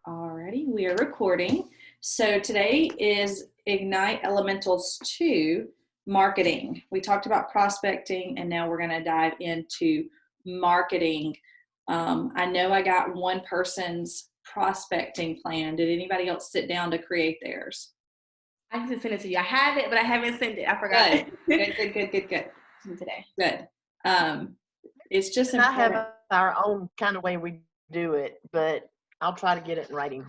Alrighty, we are recording. So today is Ignite Elementals 2 marketing. We talked about prospecting and now we're going to dive into marketing. I know I got one person's prospecting plan. Did anybody else sit down to create theirs? I can send it to you. I have it, but I haven't sent it. I forgot. Good. Today. Good. It's just I important. have our own kind of way we do it, but I'll try to get it in writing.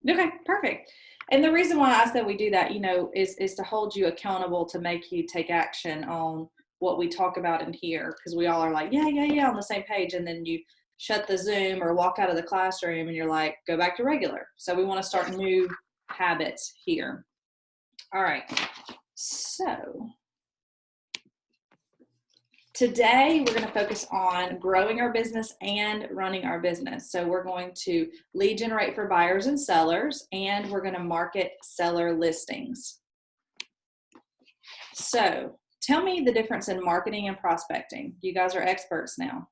Okay, perfect. And the reason why I said we do that, is to hold you accountable, to make you take action on what we talk about in here, because we all are like, yeah, on the same page. And then you shut the Zoom or walk out of the classroom and you're like, go back to regular. So we want to start new habits here. All right. So today, we're going to focus on growing our business and running our business. So we're going to lead generate for buyers and sellers, and we're going to market seller listings. So tell me the difference in marketing and prospecting. You guys are experts now.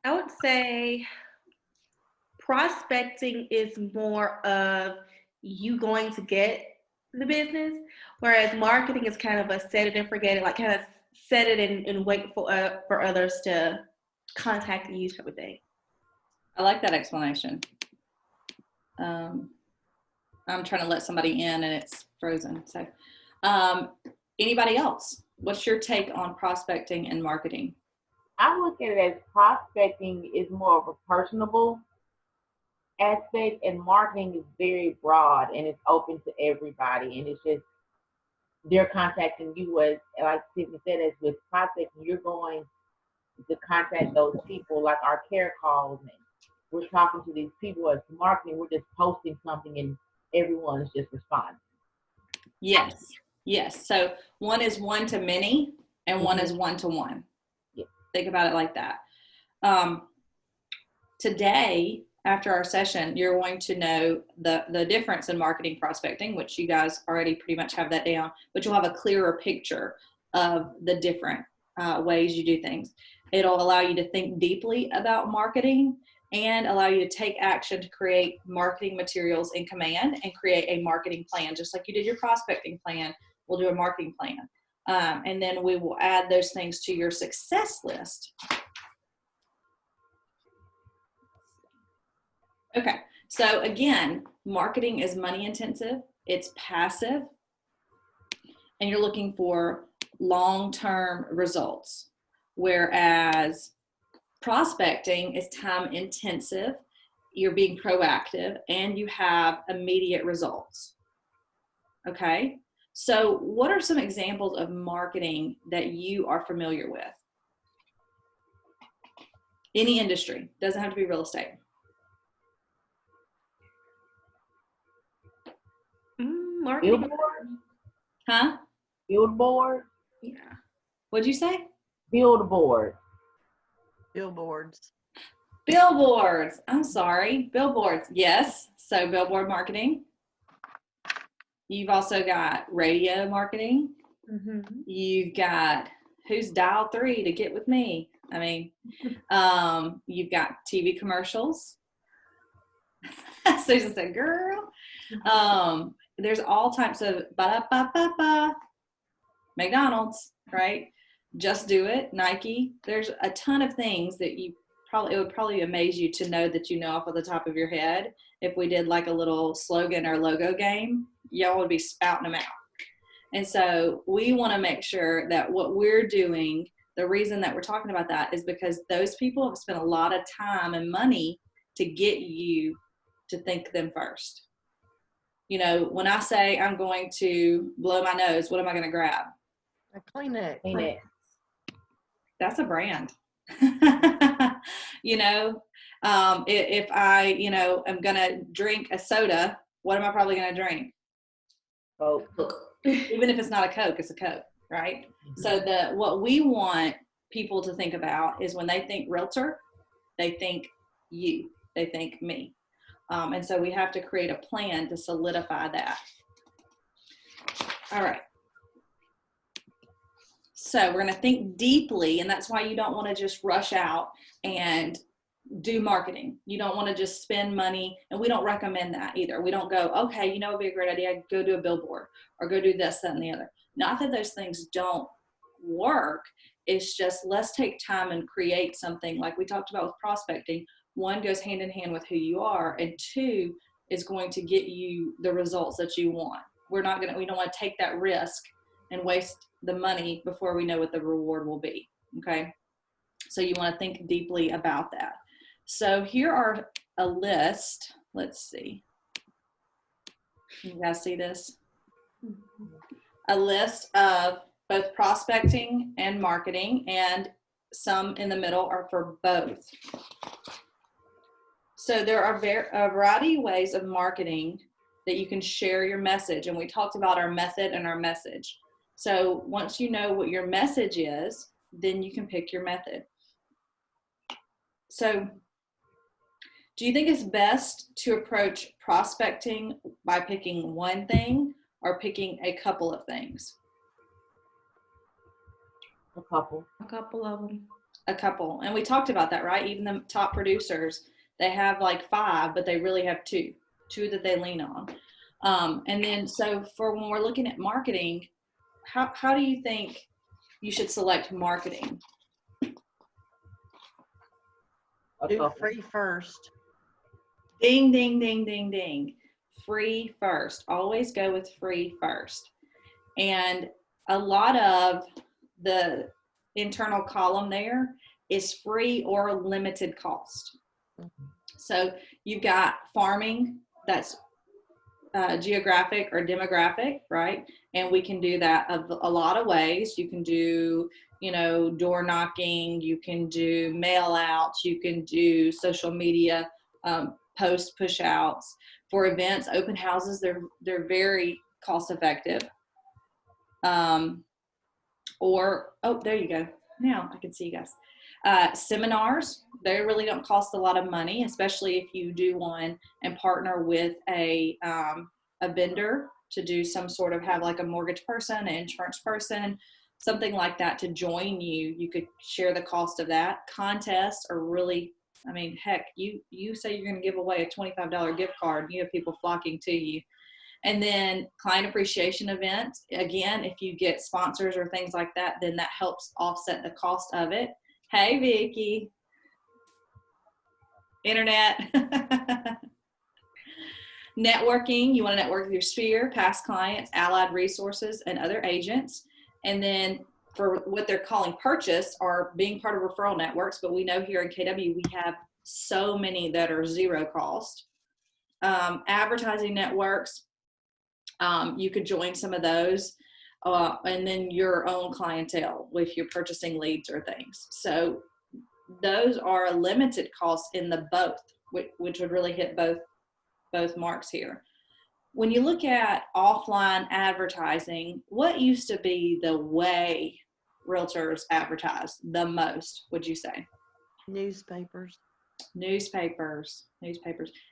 I would say prospecting is more of you going to get the business, whereas marketing is kind of a set it and forget it, like kind of set it and wait for others to contact you type of thing. I like that explanation. I'm trying to let somebody in and it's frozen. So anybody else? What's your take on prospecting and marketing? I look at it as prospecting is more of a personable aspect, and marketing is very broad and it's open to everybody, and it's just they're contacting you as, like Tiffany said, as with prospecting, you're going to contact those people like our care calls, and we're talking to these people. As marketing, we're just posting something and everyone is just responding. Yes. So one is one to many and one is one to one. Yeah. Think about it like that. Today, after our session, you're going to know the difference in marketing prospecting, which you guys already pretty much have that down, but you'll have a clearer picture of the different ways you do things. It'll allow you to think deeply about marketing and allow you to take action to create marketing materials in command and create a marketing plan. Just like you did your prospecting plan, we'll do a marketing plan. And then we will add those things to your success list. Okay, so again, marketing is money intensive, it's passive, and you're looking for long-term results. Whereas prospecting is time intensive, you're being proactive, and you have immediate results. Okay, so what are some examples of marketing that you are familiar with? Any industry, doesn't have to be real estate. Marketing. Billboard? Huh? Billboard? Yeah. What'd you say? Billboard. Billboards. Billboards. I'm sorry. Billboards. Yes. So billboard marketing. You've also got radio marketing. Mm-hmm. You've got who's dial 3 to get with me. I mean, you've got TV commercials. Susan said, girl. There's all types of McDonald's, right? Just Do It, Nike. There's a ton of things that it would probably amaze you to know that you know off of the top of your head. If we did like a little slogan or logo game, y'all would be spouting them out. And so we want to make sure that what we're doing, the reason that we're talking about that is because those people have spent a lot of time and money to get you to think them first. When I say I'm going to blow my nose, what am I going to grab? A Kleenex. That's a brand. If I, am going to drink a soda, what am I probably going to drink? Coke. Even if it's not a Coke, it's a Coke, right? Mm-hmm. So what we want people to think about is when they think realtor, they think you, they think me. And so we have to create a plan to solidify that. All right. So we're going to think deeply, and that's why you don't want to just rush out and do marketing. You don't want to just spend money, and we don't recommend that either. We don't go, okay, you know, it'd be a great idea, go do a billboard or go do this, that, and the other. Not that those things don't work. It's just, let's take time and create something like we talked about with prospecting. One goes hand in hand with who you are, and two is going to get you the results that you want. We don't want to take that risk and waste the money before we know what the reward will be. Okay. So you want to think deeply about that. So here are a list. Let's see. Can you guys see this? A list of both prospecting and marketing, and some in the middle are for both. So there are a variety of ways of marketing that you can share your message. And we talked about our method and our message. So once you know what your message is, then you can pick your method. So do you think it's best to approach prospecting by picking one thing or picking a couple of things? A couple. A couple of them. A couple. And we talked about that, right? Even the top producers, they have like 5, but they really have two that they lean on. And then, so for when we're looking at marketing, how do you think you should select marketing? Do free first. Ding, ding, ding, ding, ding. Free first. Always go with free first. And a lot of the internal column there is free or limited cost. So you've got farming, that's geographic or demographic, right? And we can do that a lot of ways. You can do, you know, door knocking, you can do mail outs, you can do social media post push outs. For events, open houses, they're very cost effective. Or, oh, there you go. Now I can see you guys. Seminars, they really don't cost a lot of money, especially if you do one and partner with a vendor to do some sort of, have like a mortgage person, an insurance person, something like that to join you. You could share the cost of that. Contests are really, I mean, heck, you say you're going to give away a $25 gift card, you have people flocking to you. And then client appreciation events, again, if you get sponsors or things like that, then that helps offset the cost of it. Hey, Vicky. Internet. Networking, you want to network with your sphere, past clients, allied resources, and other agents. And then for what they're calling purchase, or being part of referral networks, but we know here in KW we have so many that are zero cost. Advertising networks, you could join some of those, and then your own clientele if you're purchasing leads or things. So those are a limited cost in the both, which would really hit both marks here. When you look at offline advertising, what used to be the way realtors advertise the most, would you say? Newspapers. Newspapers.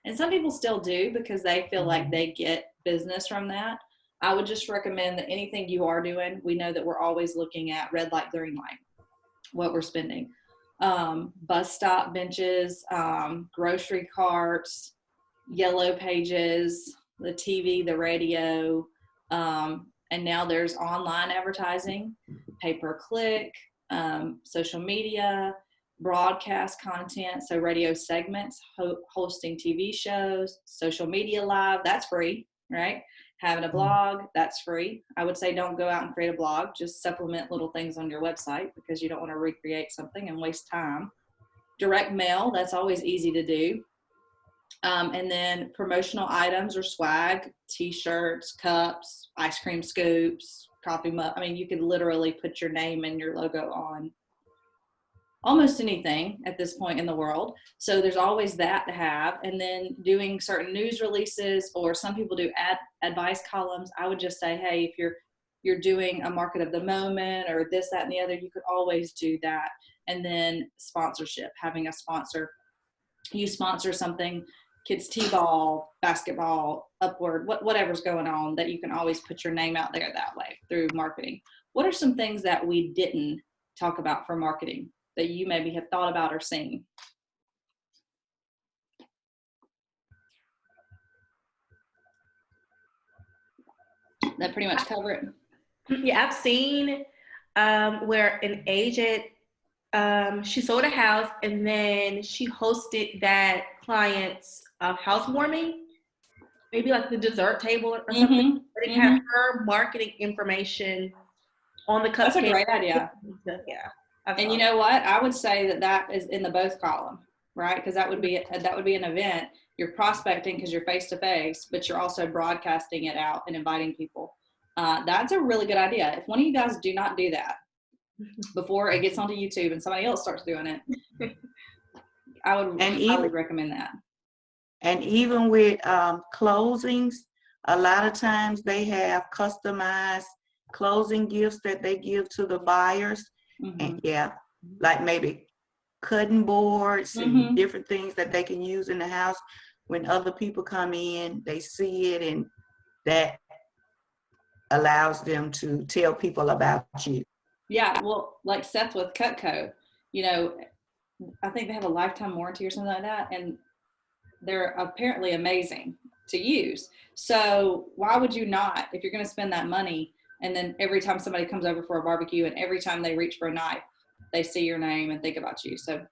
And some people still do because they feel like they get business from that. I would just recommend that anything you are doing, we know that we're always looking at red light, green light, what we're spending. Bus stop benches, grocery carts, yellow pages, the TV, the radio, and now there's online advertising, pay-per-click, social media, broadcast content, so radio segments, hosting TV shows, social media live, that's free, right? Having a blog, that's free. I would say don't go out and create a blog, just supplement little things on your website because you don't want to recreate something and waste time. Direct mail, that's always easy to do. And then promotional items or swag, t-shirts, cups, ice cream scoops, coffee mug. I mean, you could literally put your name and your logo on almost anything at this point in the world. So there's always that to have. And then doing certain news releases, or some people do advice columns. I would just say, hey, if you're doing a market of the moment or this, that, and the other, you could always do that. And then sponsorship, having a sponsor. You sponsor something, kids t-ball, basketball, Upward, whatever's going on, that you can always put your name out there that way through marketing. what are some things that we didn't talk about for marketing that you maybe have thought about or seen? That pretty much cover it. Yeah, I've seen where an agent, she sold a house and then she hosted that client's housewarming, maybe like the dessert table or something. But it had her marketing information on the cupcake. That's a great idea. Yeah. And you know what? I would say that is in the both column, right? Because that would be an event. You're prospecting because you're face to face, but you're also broadcasting it out and inviting people. That's a really good idea. If one of you guys do not do that before it gets onto YouTube and somebody else starts doing it, I would highly recommend that. And even with closings, a lot of times they have customized closing gifts that they give to the buyers. And like maybe cutting boards and different things that they can use in the house. When other people come in, they see it, and that allows them to tell people about you. Yeah, well, like Seth with Cutco, you know, I think they have a lifetime warranty or something like that, and they're apparently amazing to use. So why would you not, if you're going to spend that money, and then every time somebody comes over for a barbecue and every time they reach for a knife, they see your name and think about you. So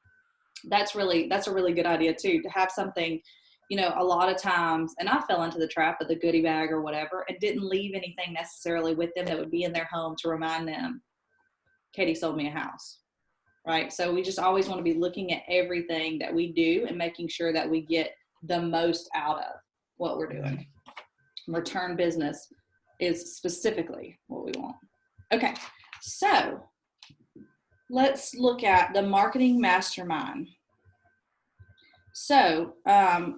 that's a really good idea too, to have something, you know, a lot of times, and I fell into the trap of the goodie bag or whatever and didn't leave anything necessarily with them that would be in their home to remind them, Katie sold me a house, right? So we just always want to be looking at everything that we do and making sure that we get the most out of what we're doing. Return business is specifically what we want. Okay, so let's look at the marketing mastermind. So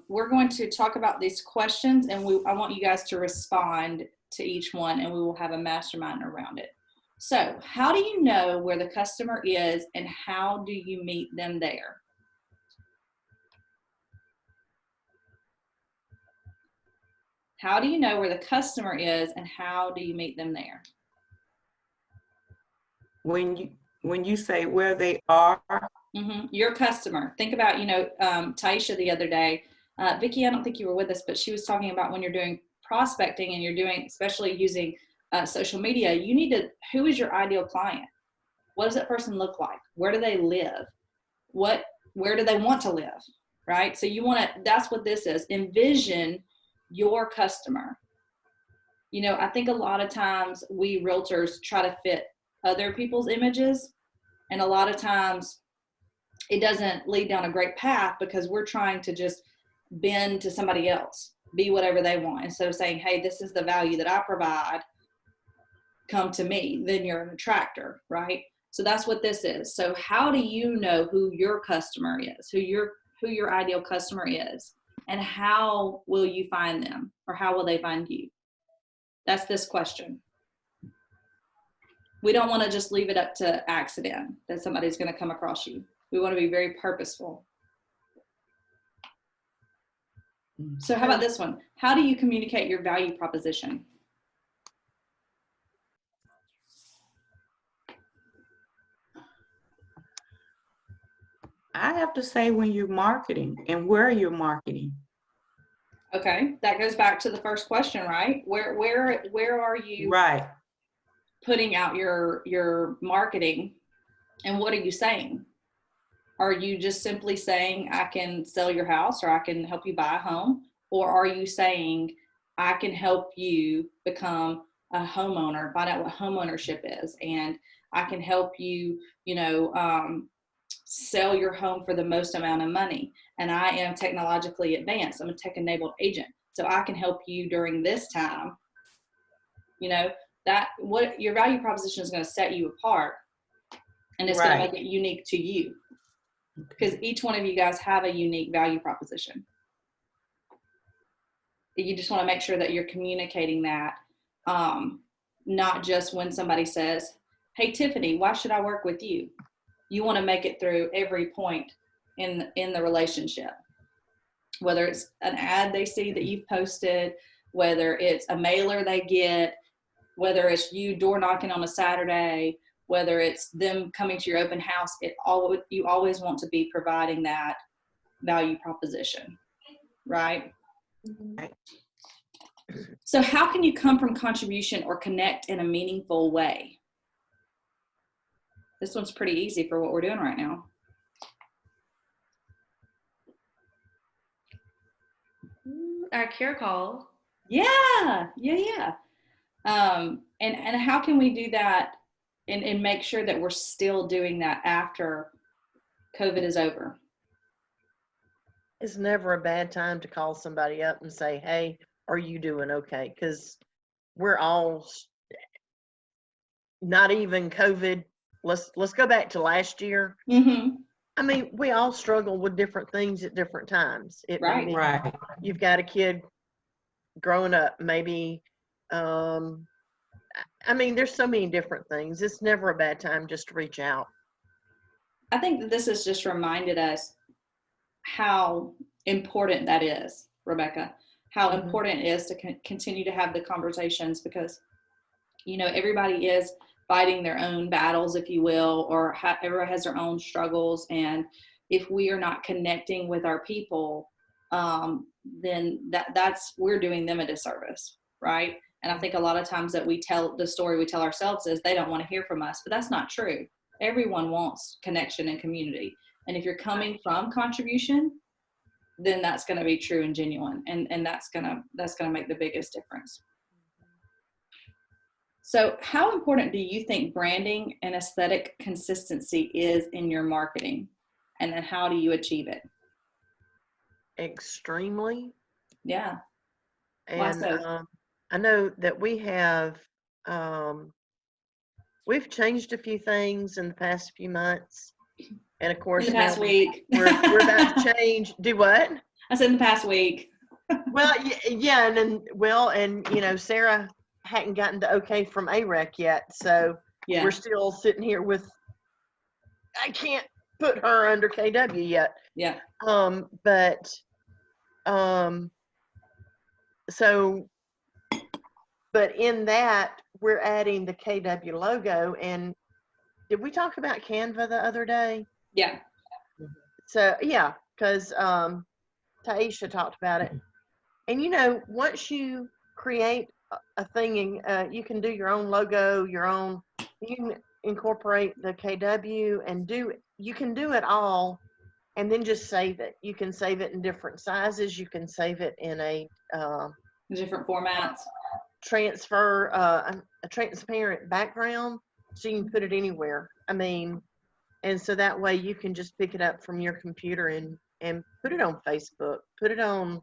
we're going to talk about these questions, and I want you guys to respond to each one, and we will have a mastermind around it. So how do you know where the customer is and how do you meet them there? How do you know where the customer is and how do you meet them there? When you say where they are. Your customer. Think about, you know, Taisha the other day. Vicki, I don't think you were with us, but she was talking about when you're doing prospecting and you're doing, especially using social media, you need to, who is your ideal client? What does that person look like? Where do they live? Where do they want to live? Right? So you want to, that's what this is. Envision your customer. You know, I think a lot of times we realtors try to fit other people's images, and a lot of times it doesn't lead down a great path because we're trying to just bend to somebody else, be whatever they want, instead of saying, hey, this is the value that I provide, come to me. Then you're an attractor, right? So that's what this is. So how do you know who your customer is, who your ideal customer is, and how will you find them, or how will they find you? That's this question. We don't want to just leave it up to accident that somebody's going to come across you. We want to be very purposeful. So how about this one? How do you communicate your value proposition? I have to say when you're marketing and where you're marketing. Okay, that goes back to the first question, right? Where are you putting out your marketing, and what are you saying? Are you just simply saying, I can sell your house, or I can help you buy a home? Or are you saying, I can help you become a homeowner, find out what homeownership is, and I can help you, you know, sell your home for the most amount of money. And I am technologically advanced. I'm a tech-enabled agent. So I can help you during this time. You know, that what your value proposition is going to set you apart, and it's going to make it unique to you. Because each one of you guys have a unique value proposition. You just want to make sure that you're communicating that, not just when somebody says, hey, Tiffany, why should I work with you? You want to make it through every point in the relationship, whether it's an ad they see that you've posted, whether it's a mailer they get, whether it's you door knocking on a Saturday, whether it's them coming to your open house, you always want to be providing that value proposition, right? Mhm. So how can you come from contribution or connect in a meaningful way? This one's pretty easy for what we're doing right now. Our care call. Yeah. And how can we do that and make sure that we're still doing that after COVID is over? It's never a bad time to call somebody up and say, hey, are you doing okay? Because we're all not even COVID. Let's go back to last year. Mm-hmm. I mean, we all struggle with different things at different times. It may Right. be Right. you've got a kid growing up, maybe. I mean, there's so many different things. It's never a bad time just to reach out. I think that this has just reminded us how important that is, Rebecca, how Mhm. important it is to continue to have the conversations, because, you know, everybody is fighting their own battles, if you will, or everyone has their own struggles. And if we are not connecting with our people, then we're doing them a disservice, right? And I think a lot of times that the story we tell ourselves is they don't want to hear from us, but that's not true. Everyone wants connection and community. And if you're coming from contribution, then that's going to be true and genuine. And that's going to make the biggest difference. So how important do you think branding and aesthetic consistency is in your marketing? And then how do you achieve it? Extremely. Yeah. And So? I know that we've changed a few things in the past few months. And of course, In the past now week. we're about to change. Do what? I said in the past week. Well, yeah, and you know, Sarah hadn't gotten the okay from AREC yet, so Yeah. we're still sitting here with. I can't put her under KW yet. Yeah. So, but in that we're adding the KW logo. And did we talk about Canva the other day? Yeah. So yeah, because Taisha talked about it. And you know, once you create a thing, and you can do your own logo, you can incorporate the KW and you can do it all, and then just save it. You can save it in different sizes. You can save it in a Different formats. a transparent background, so you can put it anywhere. I mean, and so that way you can just pick it up from your computer and put it on Facebook, put it on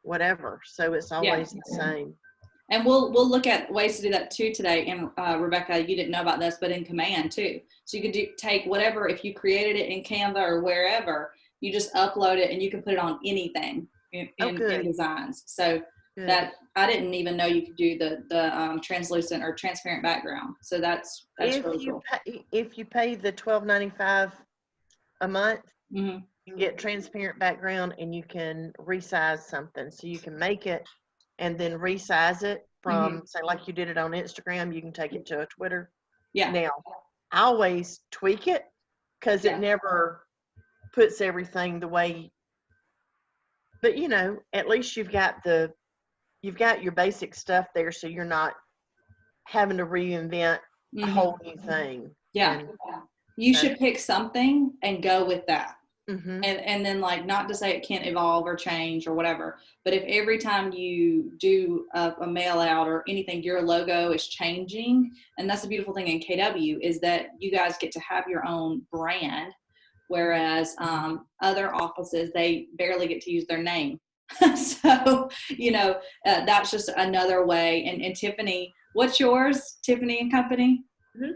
whatever. So it's always the same. And we'll look at ways to do that too today. And Rebecca, you didn't know about this, but in Command too. So you could take whatever, if you created it in Canva or wherever, you just upload it and you can put it on anything in designs. So Good. that I didn't even know you could do the translucent or transparent background. So that's really cool. If you pay the $12.95 a month, Mm-hmm. you can get transparent background and you can resize something. So you can make it and then resize it from, say, like you did it on Instagram, you can take it to a Twitter. Yeah. Now, I always tweak it because it never puts everything the way. But you know, at least you've got your basic stuff there, so you're not having to reinvent a whole new thing. Yeah. You should pick something and go with that. Mm-hmm. And then, like, not to say it can't evolve or change or whatever, but if every time you do a mail out or anything, your logo is changing, and that's the beautiful thing in KW is that you guys get to have your own brand, whereas other offices, they barely get to use their name. So, you know, that's just another way. And Tiffany, what's yours? Tiffany and Company? Mm-hmm.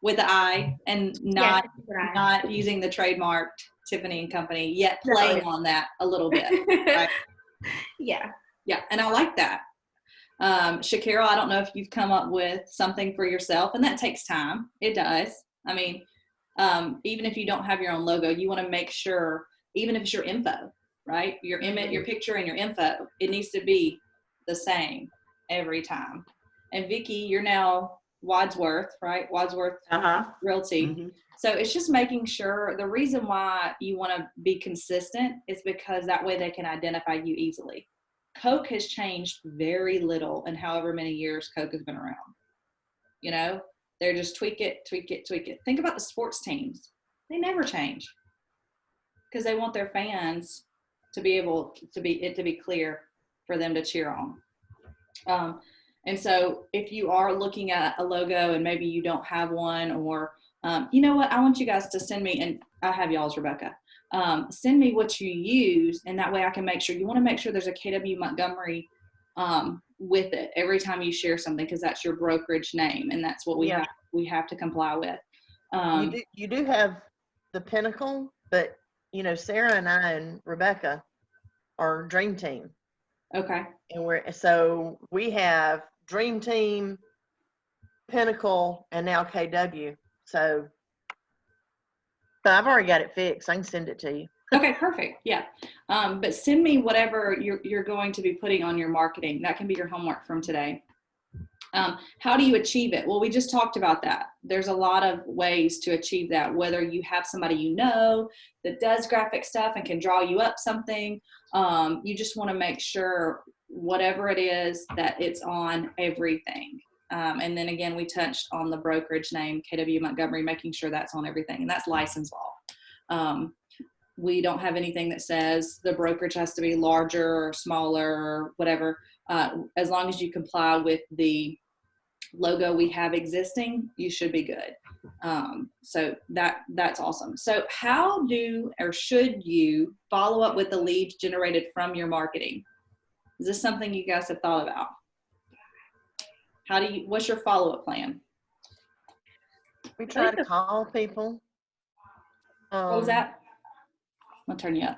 With the I and not using the trademarked Tiffany and Company, yet playing on that a little bit. Right? Yeah. Yeah. And I like that. Shakira, I don't know if you've come up with something for yourself, and that takes time. It does. I mean, even if you don't have your own logo, you want to make sure, even if it's your info, right? Your image, your picture and your info, it needs to be the same every time. And Vicky, you're now Wadsworth, right? Wadsworth Realty. Mm-hmm. So it's just making sure, the reason why you want to be consistent is because that way they can identify you easily. Coke has changed very little in however many years Coke has been around. You know, they're just tweak it, tweak it, tweak it. Think about the sports teams. They never change because they want their fans to be able to be clear for them to cheer on. And so if you are looking at a logo and maybe you don't have one, or you know what, I want you guys to send me, and I have y'all's, Rebecca, send me what you use, and that way I can make sure, you want to make sure there's a KW Montgomery with it every time you share something, because that's your brokerage name, and that's what we have to comply with. You do have the Pinnacle, but you know, Sarah and I and Rebecca are Dream Team. Okay. And we have Dream Team, Pinnacle, and now KW. So, but I've already got it fixed. I can send it to you. Okay, perfect. Yeah. But send me whatever you're going to be putting on your marketing. That can be your homework from today. How do you achieve it? Well, we just talked about that. There's a lot of ways to achieve that, whether you have somebody you know that does graphic stuff and can draw you up something. You just want to make sure whatever it is that it's on everything. And then again, we touched on the brokerage name, KW Montgomery, making sure that's on everything, and that's license law. We don't have anything that says the brokerage has to be larger or smaller or whatever. As long as you comply with the logo we have existing, you should be good. So that's awesome. So how should you follow up with the leads generated from your marketing? Is this something you guys have thought about? What's your follow-up plan? We try to call people. What was that? I'll turn you up.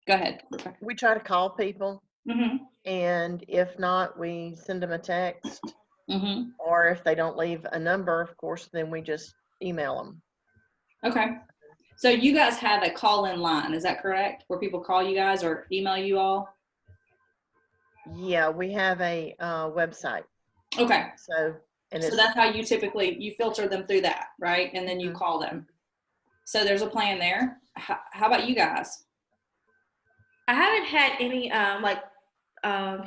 Go ahead. We try to call people. Mm-hmm. And if not, we send them a text. Mm-hmm. Or if they don't leave a number, of course, then we just email them. Okay. So you guys have a call-in line, is that correct? Where people call you guys or email you all? Yeah, we have a website. Okay. So that's how you typically filter them through that, right? And then you call them. So there's a plan there. How about you guys? I haven't had any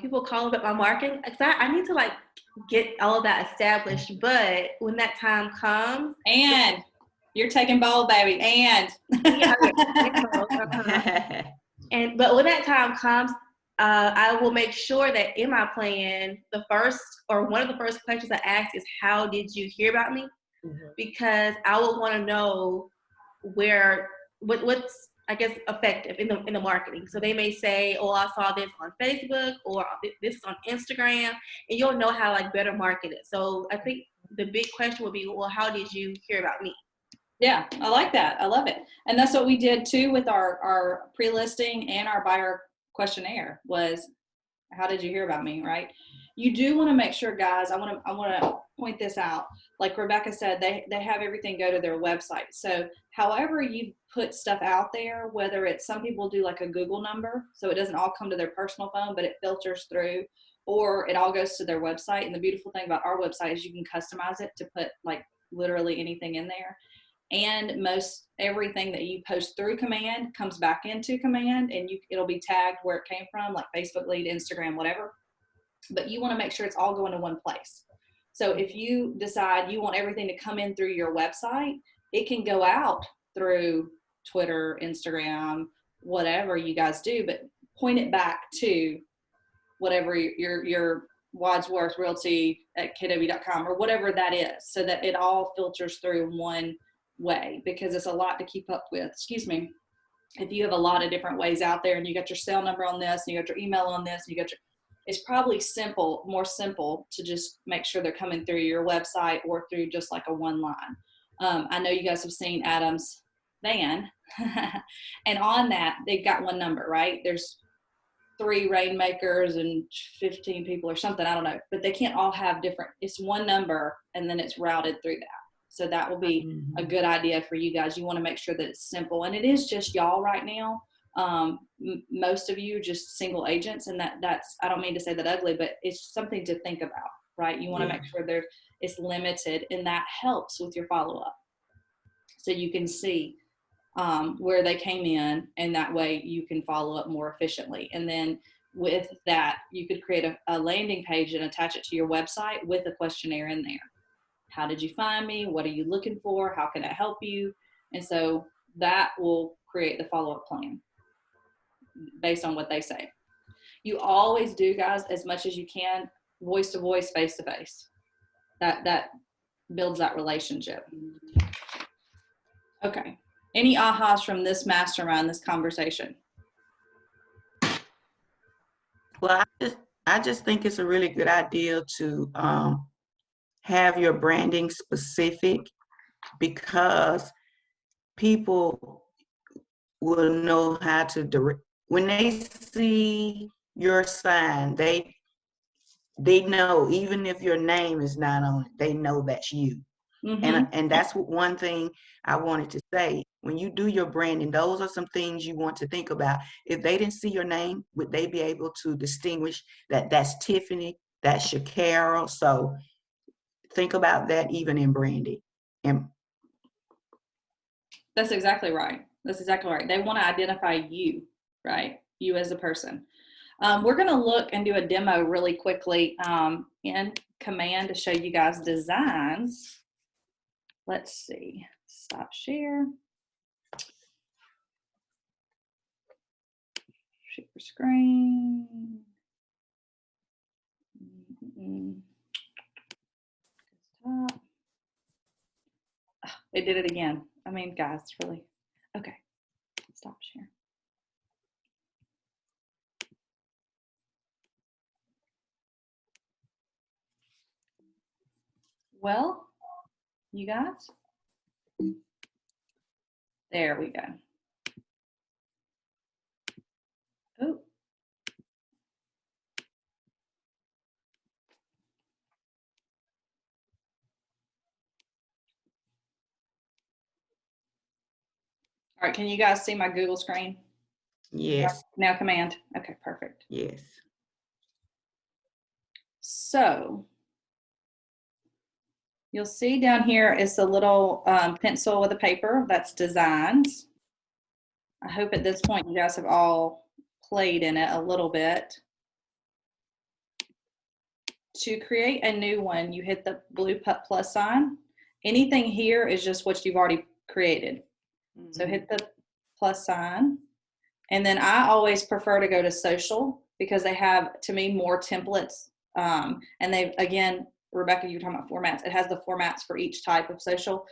people call about my marketing, because I need to get all of that established. But when that time comes, and you're taking bold, baby, and but when that time comes, I will make sure that in my plan, one of the first questions I ask is, how did you hear about me? Mm-hmm. Because I will want to know what's I guess effective in the marketing. So they may say, oh, I saw this on Facebook, or this is on Instagram, and you'll know how better market it. So I think the big question would be, well, how did you hear about me? Yeah, I like that. I love it. And that's what we did too with our pre-listing and our buyer questionnaire, was how did you hear about me, right? You do want to make sure, guys, I want to point this out. Like Rebecca said, they have everything go to their website. So however you put stuff out there, whether it's, some people do a Google number, so it doesn't all come to their personal phone, but it filters through, or it all goes to their website. And the beautiful thing about our website is you can customize it to put literally anything in there. And most everything that you post through command comes back into command, and it'll be tagged where it came from, like Facebook lead, Instagram, whatever. But you want to make sure it's all going to one place. So if you decide you want everything to come in through your website, it can go out through Twitter, Instagram, whatever you guys do, but point it back to whatever your Wadsworth Realty at kw.com or whatever that is, so that it all filters through one way, because it's a lot to keep up with. Excuse me. If you have a lot of different ways out there, and you got your cell number on this, and you got your email on this, and it's probably more simple to just make sure they're coming through your website or through just a one line. I know you guys have seen Adam's van, and on that they've got one number, right? There's 3 rainmakers and 15 people or something, I don't know, but they can't all have different. It's one number, and then it's routed through that. So that will be a good idea for you guys. You want to make sure that it's simple, and it is just y'all right now. Most of you just single agents, and that's, I don't mean to say that ugly, but it's something to think about. right? You want to make sure it's limited, and that helps with your follow-up. So you can see where they came in, and that way you can follow up more efficiently. And then with that, you could create a landing page and attach it to your website with a questionnaire in there. How did you find me? What are you looking for? How can I help you? And so that will create the follow-up plan based on what they say. You always do, guys, as much as you can, voice to voice, face to face. That builds that relationship. Okay. Any ahas from this mastermind, this conversation? Well, I just think it's a really good idea to have your branding specific, because people will know how to direct. When they see your sign, they know, even if your name is not on it, they know that's you. Mm-hmm. And that's one thing I wanted to say. When you do your branding, those are some things you want to think about. If they didn't see your name, would they be able to distinguish that that's Tiffany, that's Shakara? So think about that even in branding. And That's exactly right. That's exactly right. They want to identify you, right? You as a person. We're going to look and do a demo really quickly in Command to show you guys designs. Let's see. Stop share. Share screen. Desktop. Oh, they did it again. I mean, guys, really. Okay. Stop share. Well, you guys, there we go. Oh. All right, can you guys see my Google screen? yes. Now Command. Okay, perfect. Yes. So you'll see down here is a little pencil with a paper that's designs. I hope at this point you guys have all played in it a little bit. To create a new one, you hit the blue plus sign. Anything here is just what you've already created. Mm-hmm. So hit the plus sign. And then I always prefer to go to social because they have, to me, more templates. And they've, again, Rebecca, you were talking about formats. It has the formats for each type of social.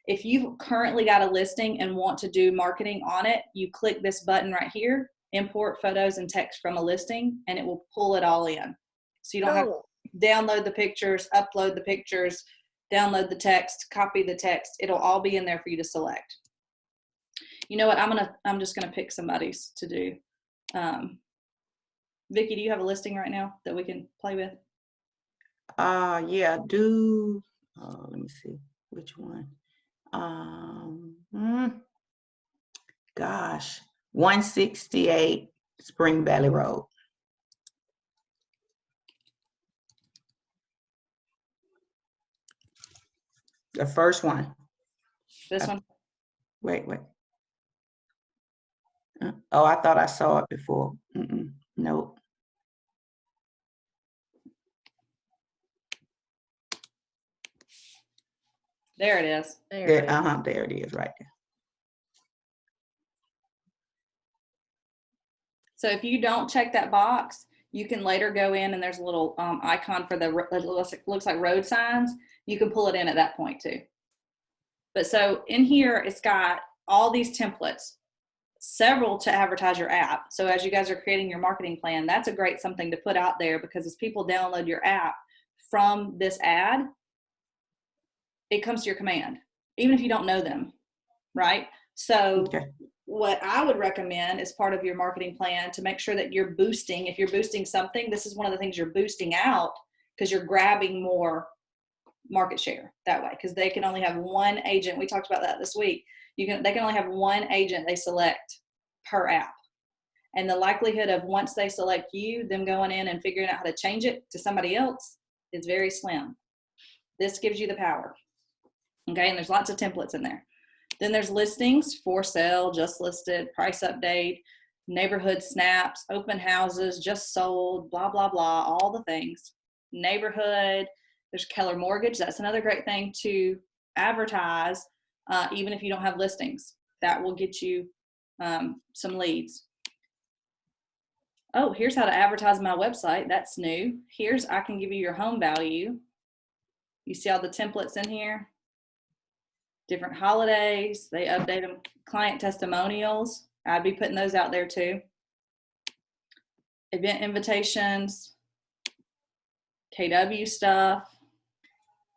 If you've currently got a listing and want to do marketing on it, you click this button right here, import photos and text from a listing, and it will pull it all in. So you don't have to download the pictures, upload the pictures, download the text, copy the text. It'll all be in there for you to select. You know what? I'm just gonna pick somebody's to do. Vicki, do you have a listing right now that we can play with? Yeah, do let me see which one. Gosh, 168 Spring Valley Road. The first one. This one? Wait. Oh, I thought I saw it before. Nope. There it is. There it is right there. So if you don't check that box, you can later go in and there's a little icon for the, it looks like road signs. You can pull it in at that point too. But so in here, it's got all these templates, several to advertise your app. So as you guys are creating your marketing plan, that's a great something to put out there, because as people download your app from this ad, it comes to your command, even if you don't know them, right? So what I would recommend as part of your marketing plan to make sure that you're boosting, if you're boosting something, this is one of the things you're boosting out, because you're grabbing more market share that way, because they can only have one agent. We talked about that this week. They can only have one agent they select per app. And the likelihood of once they select you, them going in and figuring out how to change it to somebody else It's very slim. This gives you the power. Okay, and there's lots of templates in there. Then there's listings, for sale, just listed, price update, neighborhood snaps, open houses, just sold, blah, blah, blah, all the things. Neighborhood, there's Keller Mortgage. That's another great thing to advertise, even if you don't have listings. That will get you some leads. Oh, here's how to advertise my website. That's new. Here's, I can give you your home value. You see all the templates in here? Different holidays, they update them. Client testimonials, I'd be putting those out there too. Event invitations, KW stuff.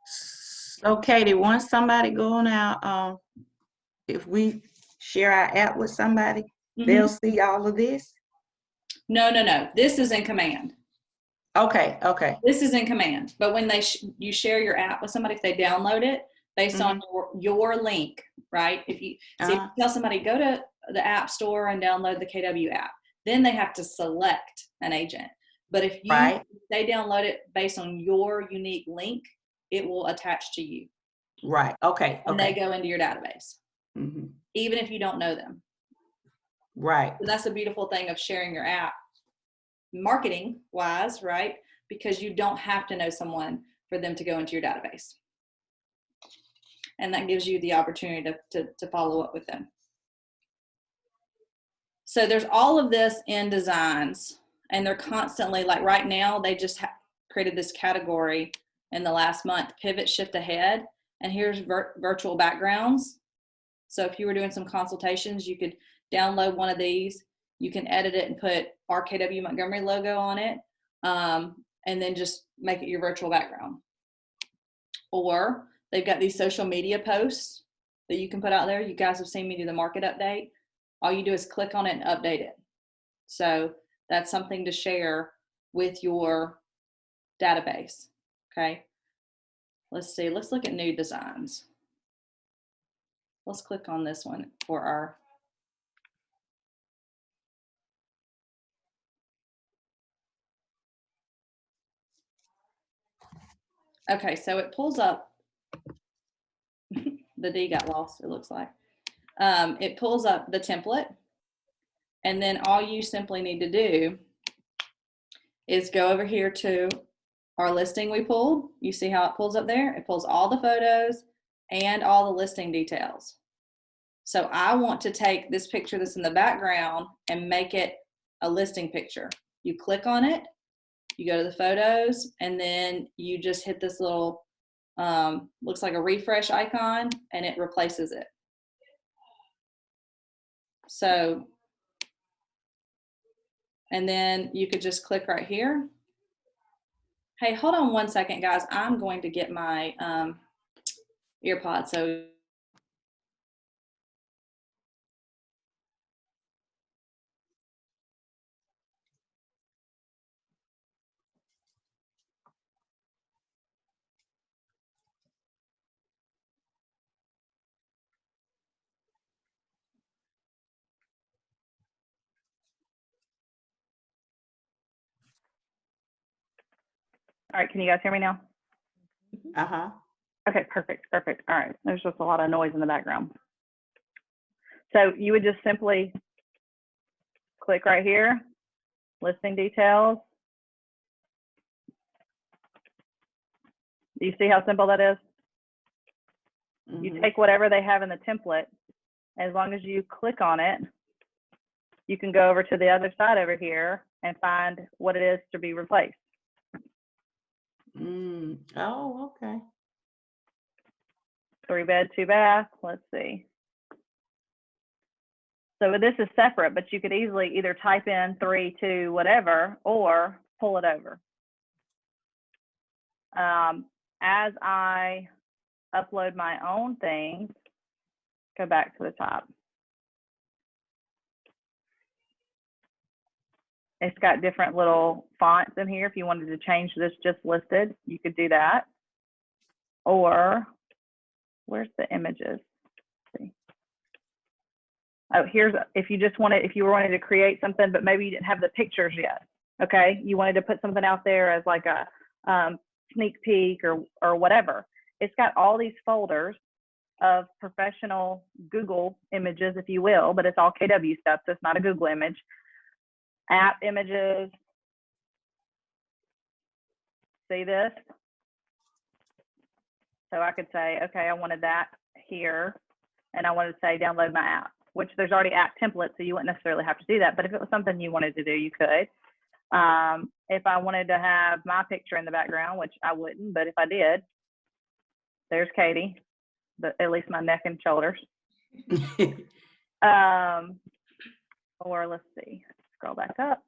So Katie, once somebody going out, if we share our app with somebody, they'll see all of this? No. This is in Command. Okay. This is in Command. But when you share your app with somebody, if they download it based on your link, right? If you tell somebody, go to the App Store and download the KW app, then they have to select an agent. But if they download it based on your unique link, it will attach to you. Right. Okay. And they go into your database, even if you don't know them. Right. So that's the beautiful thing of sharing your app, marketing wise, right? Because you don't have to know someone for them to go into your database. And that gives you the opportunity to follow up with them. So there's all of this in designs, and they're constantly, like right now, they just created this category in the last month, pivot, shift ahead. And here's virtual backgrounds. So if you were doing some consultations, you could download one of these. You can edit it and put RKW Montgomery logo on it, and then just make it your virtual background. Or they've got these social media posts that you can put out there. You guys have seen me do the market update. All you do is click on it and update it. So that's something to share with your database. Okay. Let's see. Let's look at new designs. Let's click on this one for our. Okay, so it pulls up. The D got lost, it looks like. It pulls up the template, and then all you simply need to do is go over here to our listing we pulled. You see how it pulls up there? It pulls all the photos and all the listing details. So I want to take this picture that's in the background and make it a listing picture. You click on it, you go to the photos, and then you just hit this little, looks like a refresh icon, and it replaces it. So, and then you could just click right here. Hey, hold on one second, guys. I'm going to get my earpod. So. All right, can you guys hear me now? Okay, perfect. All right, there's just a lot of noise in the background. So you would just simply click right here, listing details. Do you see how simple that is? You take whatever they have in the template. As long as you click on it, you can go over to the other side over here and find what it is to be replaced. Oh, okay. 3-bed, 2-bath. Let's see. So this is separate, but you could easily either type in 3, 2, whatever, or pull it over. As I upload my own things, go back to the top. It's got different little fonts in here. If you wanted to change this just listed, you could do that. Or where's the images? Let's see. Oh, here's, if you were wanting to create something, but maybe you didn't have the pictures yet. Okay, you wanted to put something out there as like a sneak peek or whatever. It's got all these folders of professional Google images, if you will, but it's all KW stuff, so it's not a Google image. App images. See this? So I could say, okay, I wanted that here, and I wanted to say download my app, which there's already app templates, so you wouldn't necessarily have to do that. But if it was something you wanted to do, you could. If I wanted to have my picture in the background, which I wouldn't, but if I did, there's Katie, but at least my neck and shoulders. Or let's see, scroll back up.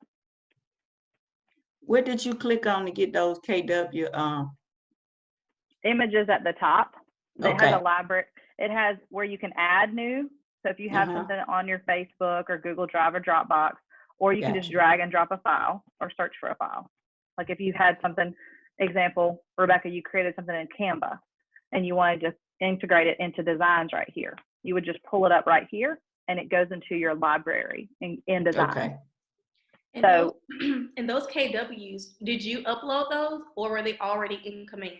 What did you click on to get those KW? Images at the top. It Okay. has a library. It has where you can add new. So if you have something on your Facebook or Google Drive or Dropbox, or you can just drag and drop a file or search for a file. Like if you had something, example, Rebecca, you created something in Canva and you wanted to integrate it into designs right here. You would just pull it up right here and it goes into your library in design. Okay. And So, those KWs, did you upload those or were they already in command?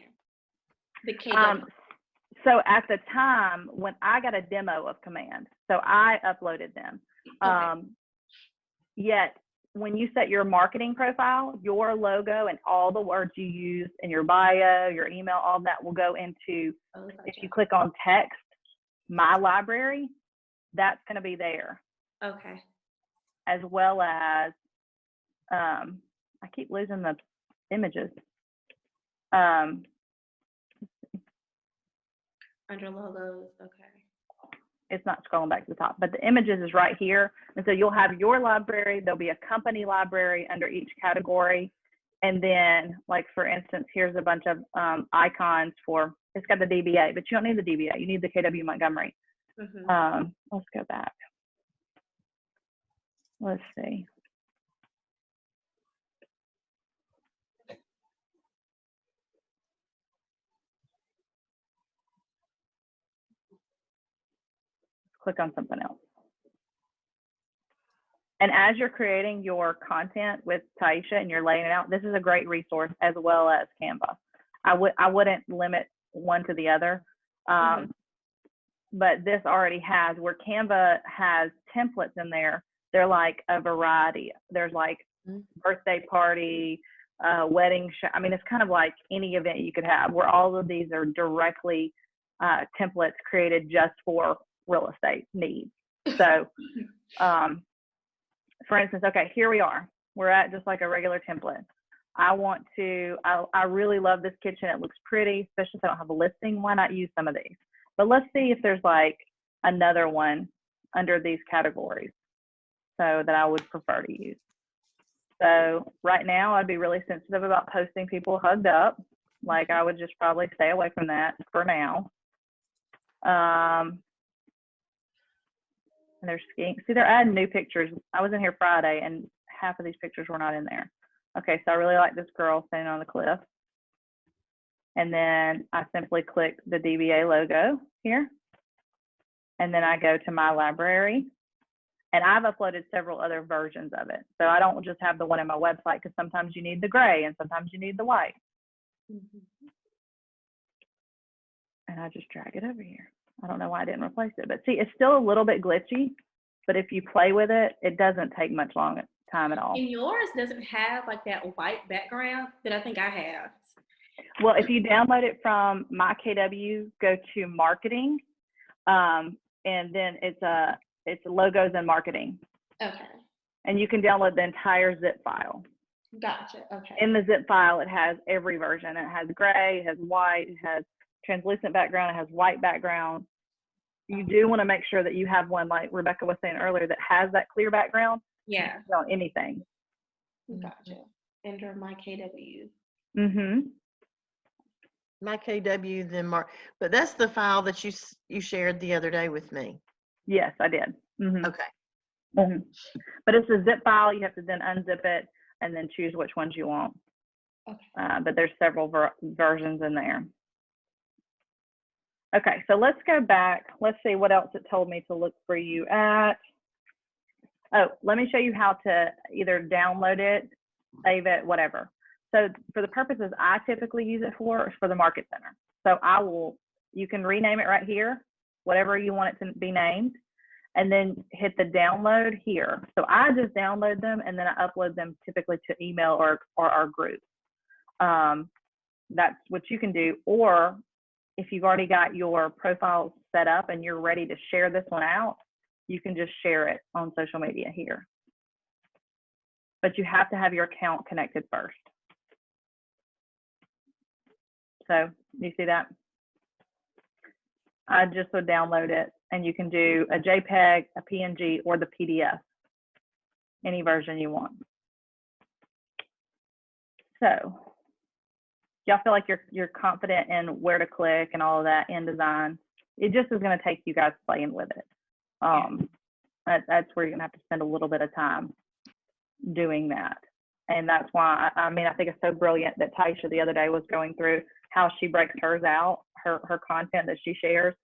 The KW. So at the time when I got a demo of command, so I uploaded them. Okay. Yet when you set your marketing profile, your logo and all the words you use in your bio, your email, all that will go into, if you click on text, my library, that's going to be there. Okay. As well as, I keep losing the images. Under logos, okay. It's not scrolling back to the top, but the images is right here. And so you'll have your library. There'll be a company library under each category. And then like, for instance, here's a bunch of icons for, it's got the DBA, but you don't need the DBA. You need the KW Montgomery. Let's go back. Let's see. Click on something else. And as you're creating your content with Taisha and you're laying it out, this is a great resource as well as Canva. I wouldn't limit one to the other, but this already has, where Canva has templates in there, they're like a variety. There's like birthday party, wedding show. I mean, it's kind of like any event you could have, where all of these are directly templates created just for real estate needs. So, for instance, okay, here we are. We're at just like a regular template. I really love this kitchen. It looks pretty, especially if I don't have a listing. Why not use some of these? But let's see if there's like another one under these categories so that I would prefer to use. So right now I'd be really sensitive about posting people hugged up. Like I would just probably stay away from that for now. And they're skiing. See, they're adding new pictures. I was in here Friday and half of these pictures were not in there. Okay, so I really like this girl standing on the cliff. And then I simply click the DBA logo here. And then I go to my library. And I've uploaded several other versions of it. So I don't just have the one on my website, because sometimes you need the gray and sometimes you need the white. And I just drag it over here. I don't know why I didn't replace it, but see, it's still a little bit glitchy, but if you play with it, it doesn't take much long time at all. And yours doesn't have like that white background that I think I have. Well, if you download it from my KW, go to marketing, and then it's logos and marketing. Okay. And you can download the entire zip file. Gotcha. Okay. In the zip file, it has every version. It has gray, it has white, it has translucent background, it has white background. You do want to make sure that you have one, like Rebecca was saying earlier, that has that clear background. Yeah. On anything. Gotcha. Enter my KW. My KW, then Mark. But that's the file that you shared the other day with me. Yes, I did. Okay. But it's a zip file. You have to then unzip it and then choose which ones you want. Okay. But there's several versions in there. Okay, so let's go back. Let's see what else it told me to look for you at. Oh, let me show you how to either download it, save it, whatever. So for the purposes I typically use it for is for the market center. So you can rename it right here, whatever you want it to be named, and then hit the download here. So I just download them and then I upload them typically to email or our group. That's what you can do. Or if you've already got your profile set up and you're ready to share this one out, you can just share it on social media here. But you have to have your account connected first. So you see that? I just would download it, and you can do a JPEG, a PNG, or the PDF, any version you want. So y'all feel like you're confident in where to click and all of that in design. It just is going to take you guys playing with it. That's where you're going to have to spend a little bit of time doing that. And that's why, I think it's so brilliant that Taisha the other day was going through how she breaks hers out, her content that she shares,